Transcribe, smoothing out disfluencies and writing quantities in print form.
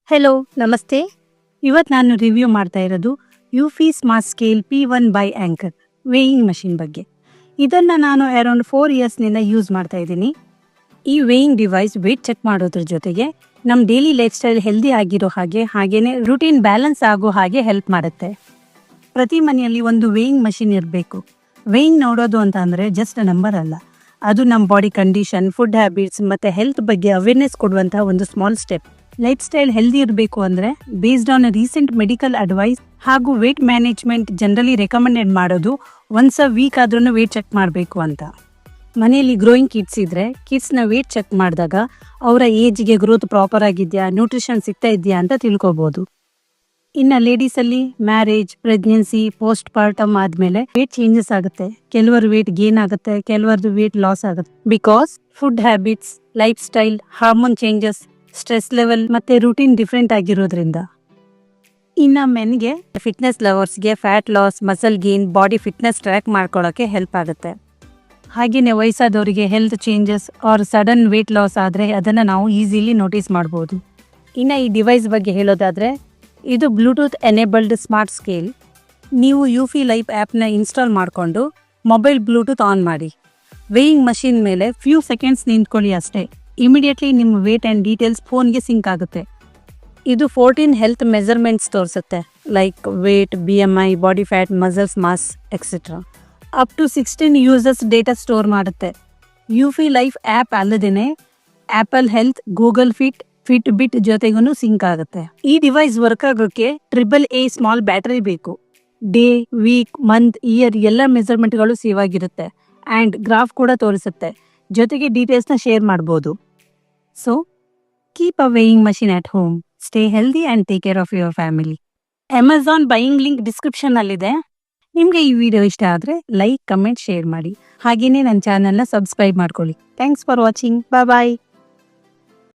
Hello ನಮಸ್ತೆ. ಇವತ್ತು ನಾನು ರಿವ್ಯೂ ಮಾಡ್ತಾ ಇರೋದು Eufy smart scale P1 by Anker weighing machine ಬಗ್ಗೆ. ಇದನ್ನು ನಾನು ಅರೌಂಡ್ 4 ಇಯರ್ಸ್ನಿಂದ ಯೂಸ್ ಮಾಡ್ತಾ ಇದ್ದೀನಿ. ಈ ವೇಯಿಂಗ್ ಡಿವೈಸ್ ವೇಟ್ ಚೆಕ್ ಮಾಡೋದ್ರ ಜೊತೆಗೆ ನಮ್ಮ ಡೈಲಿ ಲೈಫ್ ಸ್ಟೈಲ್ ಹೆಲ್ದಿ ಆಗಿರೋ ಹಾಗೇನೆ ರೂಟೀನ್ ಬ್ಯಾಲೆನ್ಸ್ ಆಗೋ ಹಾಗೆ ಹೆಲ್ಪ್ ಮಾಡುತ್ತೆ. ಪ್ರತಿ ಮನೆಯಲ್ಲಿ ಒಂದು ವೇಯಿಂಗ್ ಮಷಿನ್ ಇರಬೇಕು. ವೇಯಿಂಗ್ ನೋಡೋದು ಅಂತ ಅಂದರೆ ಜಸ್ಟ್ ನಂಬರ್ ಅಲ್ಲ, ಅದು ನಮ್ಮ ಬಾಡಿ ಕಂಡೀಷನ್, ಫುಡ್ ಹ್ಯಾಬಿಟ್ಸ್ ಮತ್ತು ಹೆಲ್ತ್ ಬಗ್ಗೆ ಅವೇರ್ನೆಸ್ ಕೊಡುವಂಥ ಒಂದು small step. Lifestyle healthy ಇರಬೇಕು ಅಂದರೆ based on recent medical advice ಹಾಗೂ ವೇಟ್ ಮ್ಯಾನೇಜ್ಮೆಂಟ್ ಜನರಲಿ ರೆಕಮೆಂಡೆಡ್ ಮಾಡೋದು ಒನ್ಸ್ ಅ ವೀಕ್ ಆದ್ರೂ ವೇಟ್ ಚೆಕ್ ಮಾಡಬೇಕು ಅಂತ. ಮನೆಯಲ್ಲಿ ಗ್ರೋಯಿಂಗ್ ಕಿಡ್ಸ್ ಇದ್ದರೆ ಕಿಡ್ಸ್ನ ವೇಟ್ ಚೆಕ್ ಮಾಡಿದಾಗ ಅವರ ಏಜ್ಗೆ ಗ್ರೋತ್ ಪ್ರಾಪರ್ ಆಗಿದೆಯಾ, ನ್ಯೂಟ್ರಿಷನ್ ಸಿಗ್ತಾ ಇದೆಯಾ ಅಂತ ತಿಳ್ಕೊಬೋದು. ಇನ್ನು ಲೇಡೀಸಲ್ಲಿ ಮ್ಯಾರೇಜ್, ಪ್ರೆಗ್ನೆನ್ಸಿ, ಪೋಸ್ಟ್ ಪಾರ್ಟಮ್ ಆದಮೇಲೆ ವೇಟ್ ಚೇಂಜಸ್ ಆಗುತ್ತೆ. ಕೆಲವರು ವೇಟ್ ಗೇನ್ ಆಗುತ್ತೆ, ಕೆಲವರದು ವೇಟ್ ಲಾಸ್ ಆಗುತ್ತೆ. Because food habits, life style, hormone changes, stress level ಮತ್ತು ರೂಟೀನ್ ಡಿಫ್ರೆಂಟ್ ಆಗಿರೋದ್ರಿಂದ. ಇನ್ನು ಮೆನ್ಗೆ, ಫಿಟ್ನೆಸ್ ಲವರ್ಸ್ಗೆ fat loss, muscle gain, body fitness track ಮಾಡ್ಕೊಳ್ಳೋಕ್ಕೆ ಹೆಲ್ಪ್ ಆಗುತ್ತೆ. ಹಾಗೆಯೇ ವಯಸ್ಸಾದವರಿಗೆ health changes or sudden weight loss ಆದರೆ ಅದನ್ನು ನಾವು ಈಸಿಲಿ ನೋಟಿಸ್ ಮಾಡ್ಬೋದು. ಇನ್ನು ಈ ಡಿವೈಸ್ ಬಗ್ಗೆ ಹೇಳೋದಾದರೆ ಇದು ಬ್ಲೂಟೂತ್ ಎನೇಬಲ್ಡ್ ಸ್ಮಾರ್ಟ್ ಸ್ಕೇಲ್. ನೀವು ಯುಫಿ ಲೈಫ್ ಆ್ಯಪ್ನ ಇನ್ಸ್ಟಾಲ್ ಮಾಡಿಕೊಂಡು ಮೊಬೈಲ್ ಬ್ಲೂಟೂತ್ ಆನ್ ಮಾಡಿ. ವೇಯಿಂಗ್ ಮಷಿನ್ ಮೇಲೆ ಫ್ಯೂ ಸೆಕೆಂಡ್ಸ್ ನಿಂತ್ಕೊಳ್ಳಿ ಅಷ್ಟೇ. ಇಮಿಡಿಯೇಟ್ಲಿ ನಿಮ್ಮ ವೇಟ್ ಆ್ಯಂಡ್ ಡೀಟೇಲ್ಸ್ ಫೋನ್ಗೆ ಸಿಂಕ್ ಆಗುತ್ತೆ. ಇದು 14 ಹೆಲ್ತ್ ಮೆಜರ್ಮೆಂಟ್ಸ್ ತೋರಿಸುತ್ತೆ, like weight, BMI, body fat, muscles mass etcetera. Up to 16 users data store ಮಾಡುತ್ತೆ. ಯುಫಿ ಲೈಫ್ ಆ್ಯಪ್ ಅಲ್ಲದೇ ಆ್ಯಪಲ್ ಹೆಲ್ತ್, ಗೂಗಲ್ ಫಿಟ್ ಜೊತೆಗೂ ಸಿಂಕ್ ಆಗುತ್ತೆ. ಈ ಡಿವೈಸ್ ವರ್ಕ್ ಆಗೋಕ್ಕೆ AAA ಸ್ಮಾಲ್ ಬ್ಯಾಟರಿ ಬೇಕು. ಡೇ, ವೀಕ್, ಮಂತ್, ಇಯರ್ ಎಲ್ಲ ಮೆಜರ್ಮೆಂಟ್ಗಳು ಸೇವ್ ಆಗಿರುತ್ತೆ ಆ್ಯಂಡ್ ಗ್ರಾಫ್ ಕೂಡ ತೋರಿಸುತ್ತೆ. ಜೊತೆಗೆ ಡೀಟೇಲ್ಸ್ನ ಶೇರ್ ಮಾಡ್ಬೋದು. So keep a weighing machine at home, stay healthy and take care of your family. Amazon buying link ಡಿಸ್ಕ್ರಿಪ್ಷನ್ನಲ್ಲಿದೆ. ನಿಮಗೆ ಈ ವಿಡಿಯೋ ಇಷ್ಟ ಆದರೆ ಲೈಕ್, ಕಮೆಂಟ್, ಶೇರ್ ಮಾಡಿ. ಹಾಗೆಯೇ ನನ್ನ ಚಾನಲ್ನ ಸಬ್ಸ್ಕ್ರೈಬ್ ಮಾಡ್ಕೊಳ್ಳಿ. Thanks for watching. ಬಾಯ್.